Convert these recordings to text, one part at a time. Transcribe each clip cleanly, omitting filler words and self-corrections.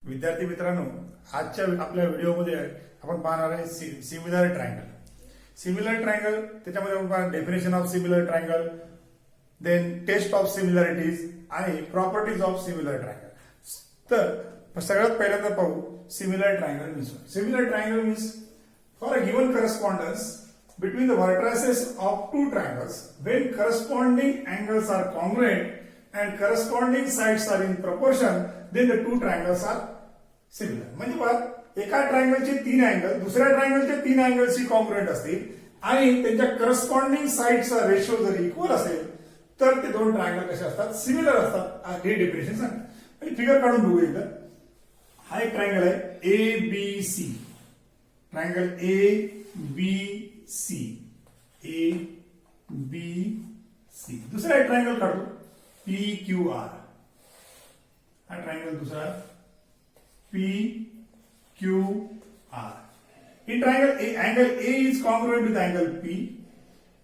विद्यार्थी मित्रांनो, आजच्या आपल्या व्हिडिओमध्ये आपण पाहणार आहे सिमिलर ट्रायंगल. सिमिलर ट्रायंगल त्याच्यामध्ये आपण पाहणार definition of similar triangle, then test of similarities आणि प्रॉपर्टीज ऑफ सिमिलर ट्रायंगल. तर सगळ्यात पहिल्यांदा पाहू similar triangle means. Similar triangle means for a given correspondence between the vertices of two triangles when corresponding angles are congruent and corresponding sides are in proportion, then the two triangles are similar. म्हणजे बघा, एका ट्रायंगलचे तीन angle दुसऱ्या ट्रायंगलच्या तीन अँगलशी congruent असतील आणि त्यांच्या corresponding साइडचा ratio जर इक्वल असेल तर ते दोन ट्रायंगल कसे असतात, सिमिलर असतात. हे डेफिनेशन सांगतात. फिगर काढून बघू एकदा. हा एक ट्रायंगल आहे A B C. Triangle A B C, A B C. दुसरा एक ट्रायंगल काढतो पी क्यू आर. हा ट्रायंगल दुसरा P Q R. In triangle A, angle A is congruent with angle P,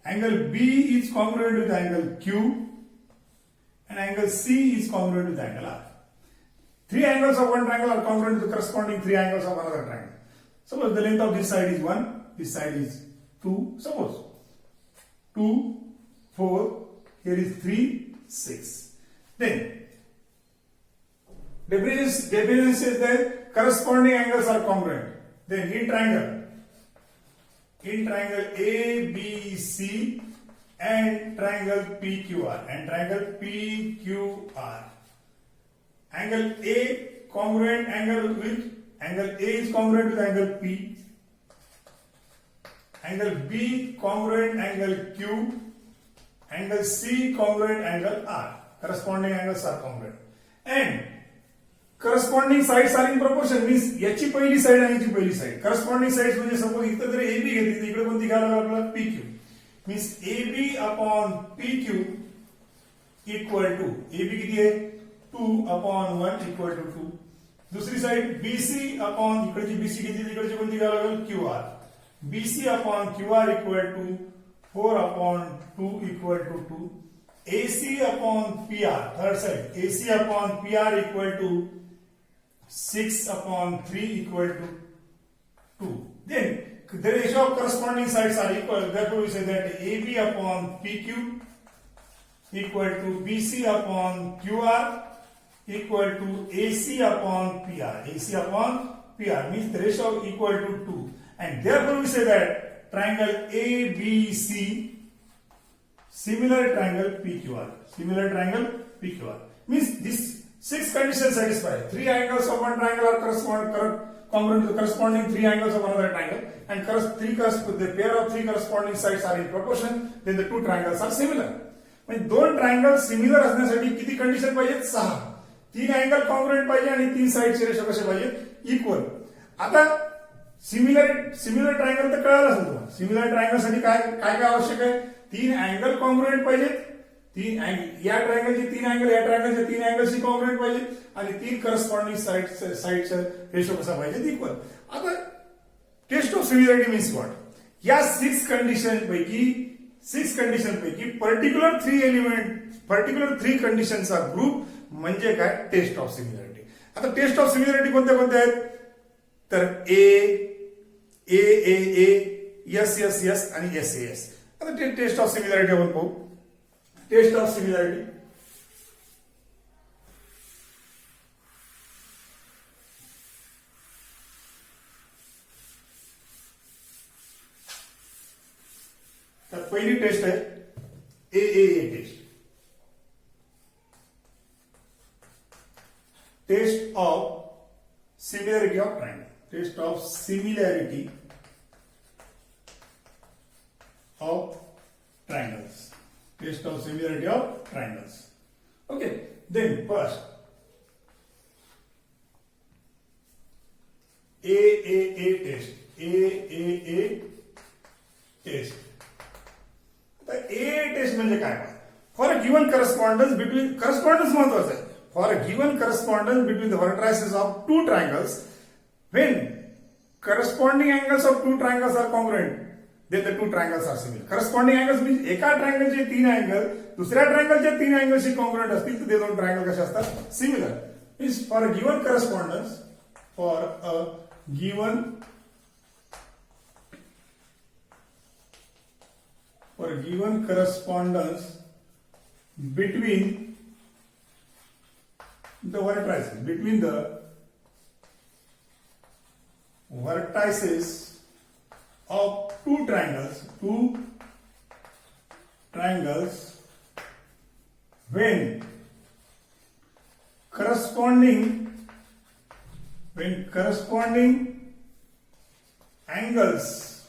angle B is congruent with angle Q, and angle C is congruent with angle R. Three angles of one triangle are congruent with the corresponding three angles of another triangle. Suppose the length of this side is 1, this side is 2, suppose 2, 4, here is 3, 6. Then definition says that corresponding angles are congruent. Then in triangle ABC and triangle PQR and triangle PQR, angle A congruent angle with angle A is congruent with angle P, angle B congruent angle Q, angle C congruent angle R. Corresponding angles are congruent. And corresponding sides are in proportion means याची पहिली side आणि याची पहिली side. Corresponding sides म्हणजे suppose इथं जर AB घेतली तर इकडे कोणती घ्यायला लागेल आपल्याला, P Q. Means AB upon P Q equal to, AB किती आहे 2 अपॉन 1 इक्वल टू 2. दुसरी साइड बीसी अपॉन इकडची बीसी घेतली इकडची कोणती घ्यायला लागेल, Q R. BC upon Q R equal to 4 upon 2 equal to 2. AC upon P R, third side AC upon P R equal to 6 upon 3 equal to 2. Then the ratio of corresponding sides are equal. Therefore, we say that AB upon PQ equal to BC upon QR equal to AC upon PR. AC upon PR means the ratio equal to 2. And therefore, we say that triangle ABC similar triangle PQR. Similar triangle PQR means this 6 conditions satisfied. Three angles of one triangle are congruent to the corresponding three angles of another triangle, and the pair of three corresponding sides are in proportion. Then the two triangles are similar. म्हणजे दोन triangle similar असण्यासाठी किती condition पाहिजेत, 6. तीन angle congruent पाहिजे आणि तीन साइडचे ratio कसे पाहिजे, इक्वल. आता सिमिलर ट्रायंगल तर कळालं असेल तुम्हाला. सिमिलर ट्रायंगल साठी काय काय आवश्यक आहे, तीन अँगल कॉन्ग्रुएंट पाहिजेत, तीन या ट्रायंगलचे तीन अँगल या ट्रायंगलचे तीन अँगलशी कॉन्ग्रुएंट पाहिजे आणि तीन करस्पॉन्डिंग साइडचा रेशो कसा पाहिजे, इक्वल. आता test of similarity means what. या 6 कंडिशन पैकी पर्टिक्युलर 3 कंडिशनचा ग्रुप म्हणजे काय, टेस्ट ऑफ सिमिलॅरिटी. आता टेस्ट ऑफ सिमिलॅरिटी कोणत्या कोणत्या आहेत, तर ए एस आणि एस. आता टेस्ट ऑफ सिमिलॅरिटी आपण पाहू. Test of similarity. तर पहिली टेस्ट आहे A test. Test of similarity of triangle. Test of similarity of triangles. Test of similarity of triangles. Okay. Then first AAA test. AAA test. आता AA test म्हणजे काय, for a given correspondence between, correspondence महत्वाचं आहे. For a given correspondence between the vertices of two triangles when corresponding angles of two triangles are congruent, then the two triangles are similar. Corresponding angles means एका ट्रायंगलचे तीन angle दुसऱ्या ट्रायंगलच्या तीन अँगलशी congruent असतील तर ते दोन ट्रायंगल कसे असतात, similar. Means for a given correspondence for a given correspondence between the vertices of two triangles when corresponding angles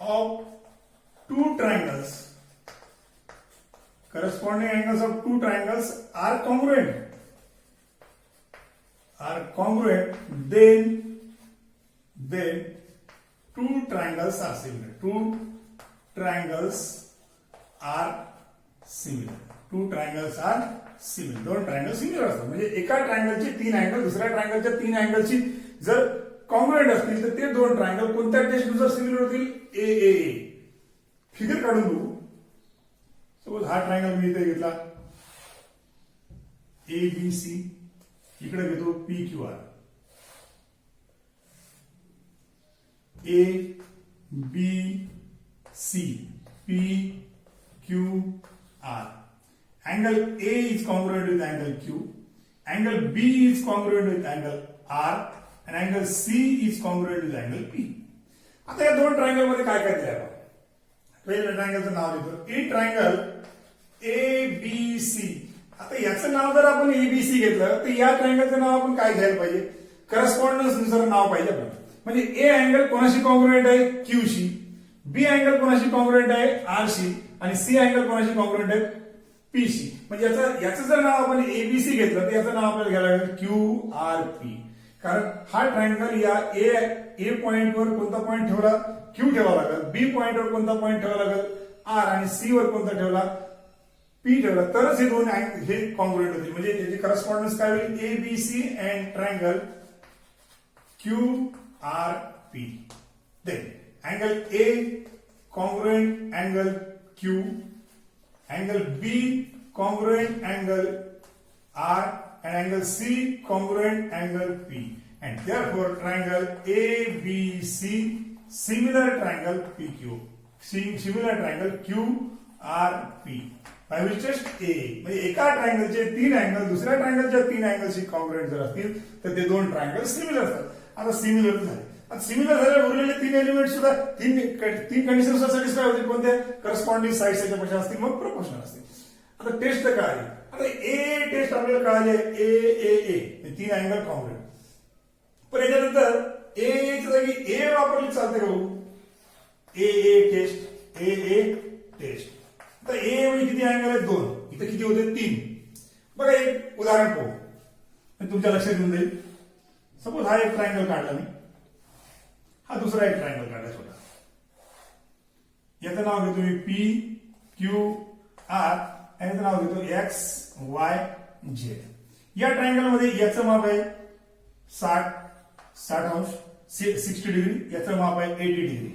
of two triangles are congruent, then two triangles are similar. Two triangles are similar. दोन triangle similar असतात. म्हणजे एका ट्रायंगलचे तीन angle दुसऱ्या ट्रायंगलच्या तीन अँगलची जर congruent असतील तर ते दोन ट्रायंगल कोणत्या टेस्टनुसार सिमिलर होतील? ए. फिगर काढून बघू. सपोज हा ट्रायंगल मी इथे घेतला ABC, इकडे घेतो PQR. ABC PQR. Angle A is congruent with angle Q, angle B is congruent with angle R, and angle C is congruent with angle P. आता या दोन ट्रायंगल मध्ये काय काय दिलंय? पहिल्या ट्रायंगलचं नाव देतो ए ट्रायंगल ABC. आता याचं नाव जर आपण ABC घेतलं तर या ट्रायंगलचं नाव आपण काय घ्यायला पाहिजे? करस्पॉन्डन्स नुसार नाव पाहिजे आपण. म्हणजे ए अँगल कोणाशी कॉन्ग्रुएंट आहे? Qशी. बी अँगल कोणाशी कॉन्ग्रुएंट आहे? Rशी. आणि सी अँगल कोणाशी कॉन्ग्रुएंट आहे? Pशी. म्हणजे याचं जर नाव आपण ABC घेतलं तर याचं नाव आपल्याला घ्यायला लागेल QRP. कारण हा ट्रायंगल या ए पॉइंटवर कोणता पॉइंट ठेवला? Q ठेवावा लागेल. बी पॉइंटवर कोणता पॉइंट ठेवावा लागेल? R. आणि सी वर कोणता ठेवला? P ठेवला. तरच हे दोन हे कॉन्ग्रुएंट होतील. म्हणजे त्याची करस्पॉन्डन्स काय होईल? ABC and triangle QRP. Then angle A congruent angle Q, angle B congruent angle R, and angle C congruent angle P, and therefore triangle ABC similar triangle PQ, similar triangle QRP, by which test A. म्हणजे एका ट्रायंगलचे तीन angle दुसऱ्या ट्रायंगलच्या तीन अँगलशी congruent जर असतील तर ते दोन ट्रायंगल सिमिलर असतात. आता सिमिलर झाले. सिमिलर झाले उरलेले तीन एलिमेंट सुद्धा तीन कंडिशन सॅटिस्फाय होतील. कोणत्या? करस्पॉन्डिंग साइड्स याच्यापेक्षा असतील मग प्रोपोर्शनल असतील. आता टेस्ट काय आहे? आता ए टेस्ट आपल्याला कळाले ए तीन अँगल कॉन्ग्रुएंट. पण याच्यानंतर ए जागी ए वापरली चालते का? ए टेस्ट. आता ए म्हणजे किती अँगल आहेत? दोन. इथे किती होते? तीन. बघा एक उदाहरण पाहू तुमच्या लक्षात येऊन जाईल. सपोज हा एक ट्रायंगल काढला मी, हा दुसरा एक ट्रायंगल काढला छोटा. याचं नाव घेतो मी PQR आणि याचं नाव घेतो XYZ. या ट्रायंगल मध्ये याचं माप आहे 60 अंश 60 डिग्री. याचं माप आहे 80 डिग्री.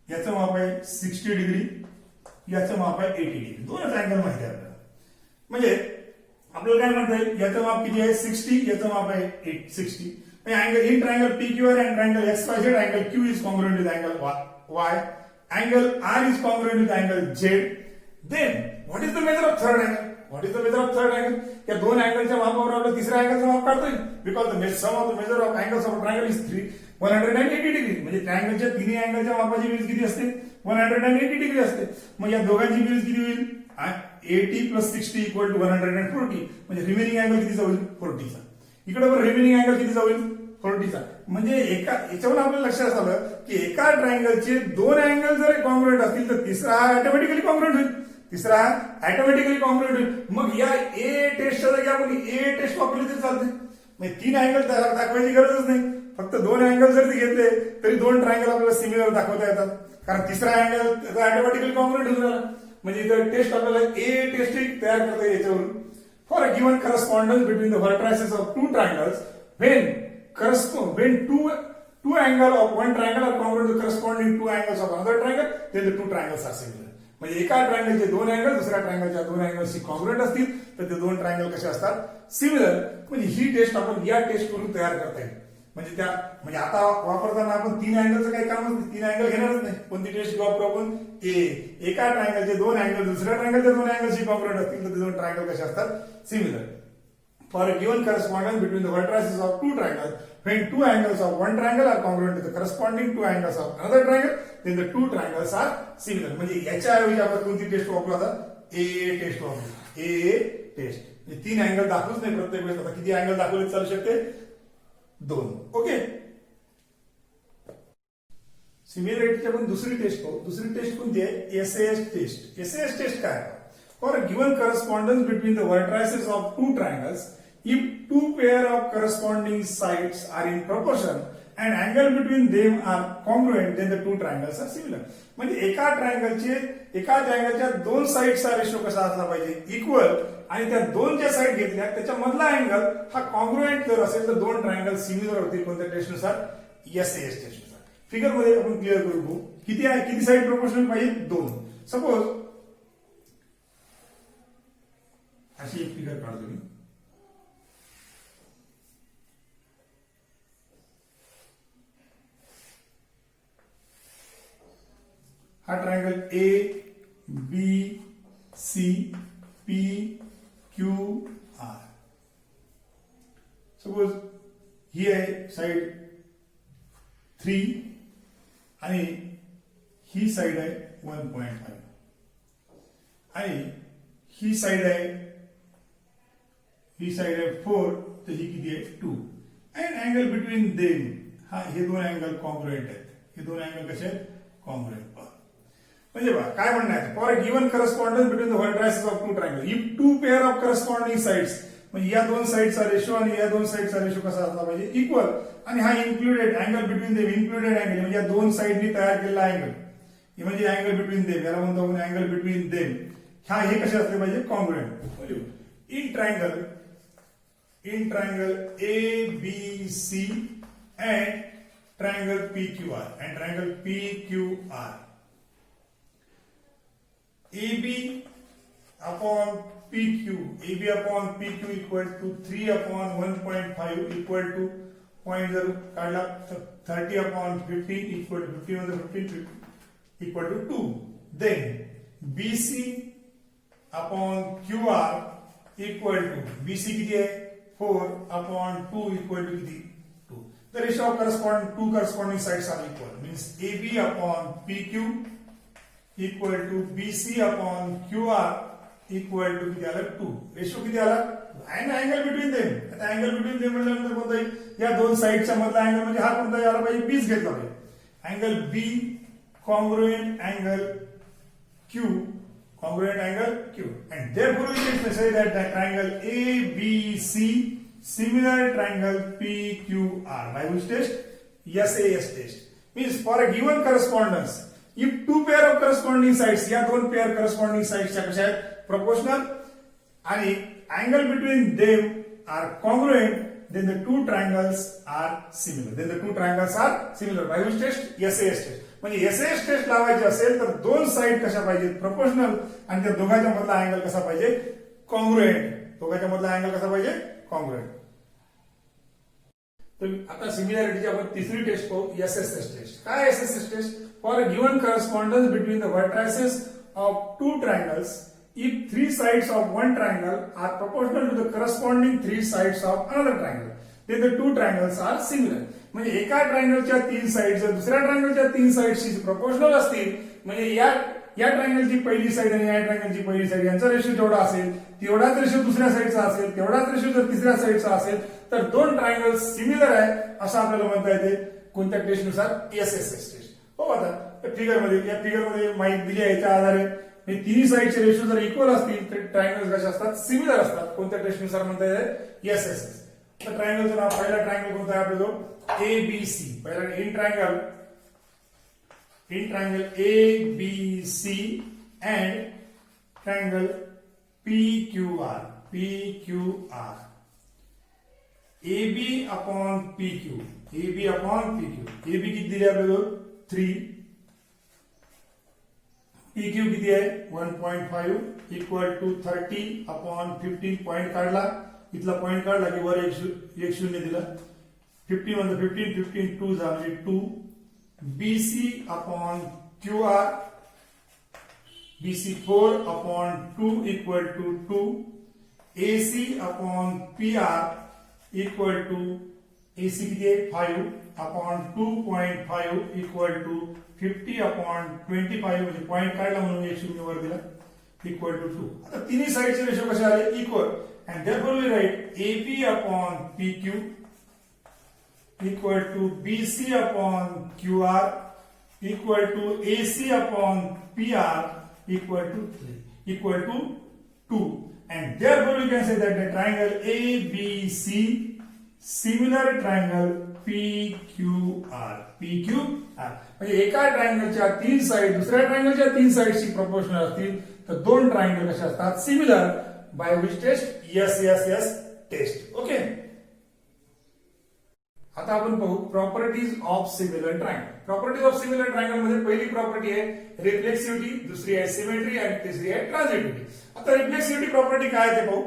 याचं माप आहे 60 डिग्री. याचं माप आहे 80 डिग्री. दोन ट्रायंगल माहिती आहे आपल्याला. म्हणजे आपल्याला काय म्हणता येईल? याचं माप किती आहे? 60. याचं माप आहे 60. Angle in triangle PQR and triangle XYZ, angle Q is congruent with angle Y, angle R is congruent with angle Z. Then, what is the measure of third angle? या दोन अँगलच्या मापावर आपल्याला तिसऱ्या अँगलचं माप काढता येईल. Because the sum of the measure of angles of triangle is 180 degree. म्हणजे ट्रायंगलच्या तिन्ही अँगलच्या मापाची बेरीज किती असते? 180 डिग्री असते. मग या दोघांची बेरीज किती होईल? 80 + 60 = 140. म्हणजे रिमेनिंग अँगल कितीचा होईल? 40चा. इकडे पण रिमेनिंग अँगल कितीचा होईल? 40चा. म्हणजे याच्यावर आपल्याला लक्षात आलं की एका ट्रायंगलचे दोन अँगल जर कॉन्ग्रुएंट असतील तर तिसरा ऑटोमॅटिकली कॉन्ग्रुएंट होईल. मग या ए टेस्टच्या जागी आपण ए टेस्ट वापरली तरी चालते. म्हणजे तीन अँगल दाखवायची गरजच नाही. फक्त दोन अँगल जर ते घेतले तरी दोन ट्रायंगल आपल्याला सिमिलर दाखवता येतात. कारण तिसरा अँगल ऑटोमॅटिकली कॉन्ग्रुएंट होऊन झाला. म्हणजे इथं टेस्ट आपल्याला ए टेस्ट तयार करता येईल याच्यावरून. For a given correspondence between the vertices of two triangles, when two angle of one triangle are congruent to corresponding two angles of another triangle, then the two triangles are similar. म्हणजे एका ट्रायंगलचे दोन angle दुसऱ्या ट्रायंगलच्या दोन अँगलशी congruent असतील तर ते दोन triangle कसे असतात सिमिलर. म्हणजे ही टेस्ट आपण या टेस्ट करून तयार करता येईल. म्हणजे आता वापरताना आपण तीन अँगलचं काही कामच नाही, तीन अँगल घेणारच नाही. कोणती टेस्ट वापरू आपण एका ट्रायंगलचे दोन अँगल दुसऱ्या ट्रायंगलच्या दोन अँगलशी कॉन्ग्रुएंट असतील तर ते दोन ट्रायंगल कसे असतात similar. For a given correspondence between the vertices of two triangles, when two angles of one triangle are congruent to the corresponding two angles of another triangle, then the two triangles are similar. म्हणजे याच्याऐवजी आपण कोणती taste वापरू आता ए taste वापरू. ए taste म्हणजे तीन angle दाखवूच नाही प्रत्येक वेळेस. आता किती अँगल दाखवले चालू शकते दोन. ओके. सिमिलरिटीची आपण दुसरी टेस्ट पाहू. दुसरी टेस्ट कोणती आहे एसएएस टेस्ट. एसएएस टेस्ट काय For a given correspondence between the vertices of two triangles, if two pair of corresponding sides are in proportion and angle between them are congruent, then the two triangles are similar. म्हणजे एका ट्रायंगलच्या दोन साइडचा ratio कसा असला पाहिजे equal आणि त्या दोन ज्या साइड घेतल्या त्याच्या मधला अँगल हा कॉन्ग्रुएंट जर असेल तर दोन ट्रायंगल सिमिलर होतील. कोणत्या टेस्टनुसार एसएएस टेस्टनुसार. फिगर मध्ये आपण क्लिअर करू बघू किती साइड प्रोपोर्शनल पाहिजे दोन. सपोज अशी एक फिगर काढतो मी. हा triangle A B C P Q R. Suppose ही आहे साइड 3 आणि ही साइड आहे 1.5 आणि ही साइड आहे 4 तर ही किती आहे 2. अँड अँगल बिटवीन देम हे दोन अँगल कॉन्ग्रुएंट आहेत. हे दोन अँगल कसे आहेत कॉन्ग्रुएंट. म्हणजे बघा काय म्हणणं आहे for a given correspondence between the vertices of two triangle if two pair of corresponding sides म्हणजे या दोन साइडचा रेशो आणि या दोन साइडचा रेशो कसा असला पाहिजे इक्वल आणि हा included angle between them included angle म्हणजे या दोन साइडनी तयार केलेला अँगल म्हणजे अँगल बिटवीन देम याला म्हणतो आपण अँगल बिटवीन देम. हे कसे असले पाहिजे congruent. in triangle ABC and triangle PQR AB upon PQ equal to 3 upon 1.5 equal to 0.0 काढला 30 upon 15 equal to 15 on the 15 equal to 2. Then BC upon QR equal to BC किती आहे 4 upon 2 equal to किती 2. The ratio of corresponding sides are equal. Means AB upon PQ equal to BC upon QR equal to किती आला 2. Ratio किती आला आणि angle between them. आता angle between them म्हटल्यानंतर कोणता येईल या दोन साइडच्या मधला अँगल म्हणजे हा कोणता यायला पाहिजे बीच घेतला पाहिजे. Angle B congruent angle Q congruent angle Q, and therefore we can say that the triangle ABC similar triangle PQR. By which test? SAS test. Means for a given correspondence, if two pair of corresponding sides, या दोन pair corresponding sides च्या कशा आहेत proportional आणि angle between them are congruent, then the two triangles are similar. By which test? SAS test. म्हणजे SAS taste लावायची असेल तर दोन साइड कशा पाहिजेत प्रोपोर्शनल आणि त्या दोघांच्या मधला अँगल कसा पाहिजे कॉन्ग्रुएंट. दोघांच्या मधला अँगल कसा पाहिजे कॉन्ग्रुएंट. तर आता सिमिलॅरिटीची आपण तिसरी टेस्ट पाहू एसएसएस टेस्ट. काय SSS test? For a given correspondence between the vertices of two triangles if three sides of one triangle are proportional to the corresponding three sides of another triangle, then the two triangles are similar. म्हणजे एका ट्रायंगलच्या तीन side जर दुसऱ्या ट्रायंगलच्या तीन साइडशी proportional असतील म्हणजे या ट्रायंगलची पहिली साइड आणि या ट्रायंगलची पहिली साइड यांचा रेशो जेवढा असेल तेवढाच रेशो दुसऱ्या साइडचा असेल तेवढाच रेशो जर तिसऱ्या साइडचा असेल तर दोन ट्रायंगल सिमिलर आहे असं आपल्याला म्हणता येते. कोणत्या टेस्टनुसार? SSS taste. हो आता या फिगरमध्ये माहिती दिली आहे याच्या आधारे तिन्ही साइडचे रेशो जर इक्वल असतील तर ट्रायंगल कसे असतात सिमिलर असतात. कोणत्या टेस्टनुसार म्हणता येते? एसएसएस. तर ट्रायंगलचं नाव पहिला ट्रायंगल कोणता आहे आपल्याला ABC. पहिला in triangle ABC and triangle PQR. AB upon PQ. AB किती दिले आपल्याला 3 पी क्यू किती आहे 1.5 इक्वल टू 30/15 पॉईंट काढला इथला पॉईंट काढला की वर एक शून्य दिलं 15 म्हणजे 15 2 जा म्हणजे 2 BC upon Q R BC 4/2 equal to 2 AC upon PR equal to AC किती आहे 5/2.5 equal to 50/25 म्हणजे पॉईंट काढला म्हणून एक शून्य वर दिला इक्वल टू 2 आता तिन्ही साइडचे रेशो कसे आले equal and therefore we write AP upon PQ equal to BC upon QR equal to AC upon PR equal to 3 equal to 2 and therefore we can say that the triangle ABC similar triangle PQR म्हणजे एका ट्रायंगलच्या तीन side दुसऱ्या ट्रायंगलच्या तीन साइडशी proportional असतील तर दोन triangle कसे असतात similar by which test yes test okay आता आपण पाहू properties of similar triangle properties of similar triangle मध्ये पहिली प्रॉपर्टी आहे रिफ्लेक्सिव्हिटी दुसरी आहे सिमेट्री आणि तिसरी आहे ट्रान्झिटिव्हिटी आता रिफ्लेक्सिव्हिटी प्रॉपर्टी काय आहे ते पाहू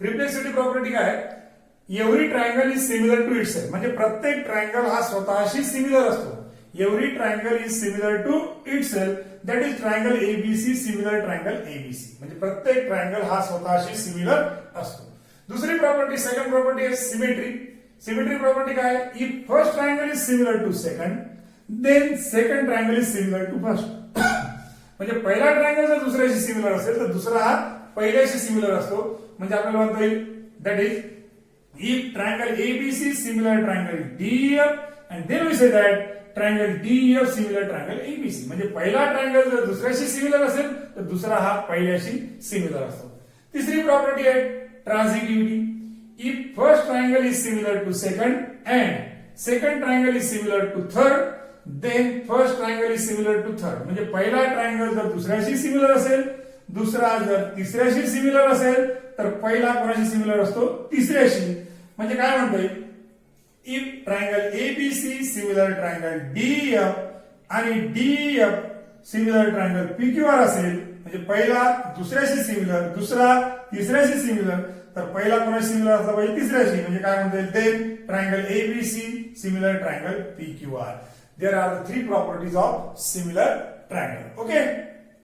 रिफ्लेक्सिव्हिटी प्रॉपर्टी काय आहे every triangle is similar to itself म्हणजे प्रत्येक ट्रायंगल हा स्वतःशी सिमिलर असतो every triangle is similar to itself that is triangle ABC similar triangle ABC म्हणजे प्रत्येक ट्रायंगल हा स्वतःशी सिमिलर असतो दुसरी प्रॉपर्टी सेकंड प्रॉपर्टी आहे सिमेट्री Symmetry property काय if first triangle is similar to second then second triangle is similar to first म्हणजे पहिला ट्रायंगल जर दुसऱ्याशी सिमिलर असेल तर दुसरा हा पहिल्याशी सिमिलर असतो म्हणजे आपल्याला म्हणता येईल that is if triangle ABC similar triangle DEF and then we say that triangle DEF similar triangle ABC म्हणजे पहिला ट्रायंगल जर दुसऱ्याशी सिमिलर असेल तर दुसरा हा पहिल्याशी सिमिलर असतो तिसरी प्रॉपर्टी आहे transitivity if first triangle is similar to second and second triangle is similar to third then first triangle is similar to third म्हणजे पहिला ट्रायंगल जर दुसऱ्याशी सिमिलर असेल दुसरा जर तिसऱ्याशी सिमिलर असेल तर पहिला कोणाशी सिमिलर असतो तिसऱ्याशी म्हणजे काय म्हणता येईल if triangle ABC similar triangle DEF आणि DEF similar triangle PQR असेल म्हणजे पहिला दुसऱ्याशी सिमिलर दुसरा तिसऱ्याशी सिमिलर तर पहिला कोणाशी सिमिलर असला पाहिजे तिसऱ्याशी म्हणजे काय म्हणता येईल then triangle ABC similar triangle PQR there are the three properties of similar triangle okay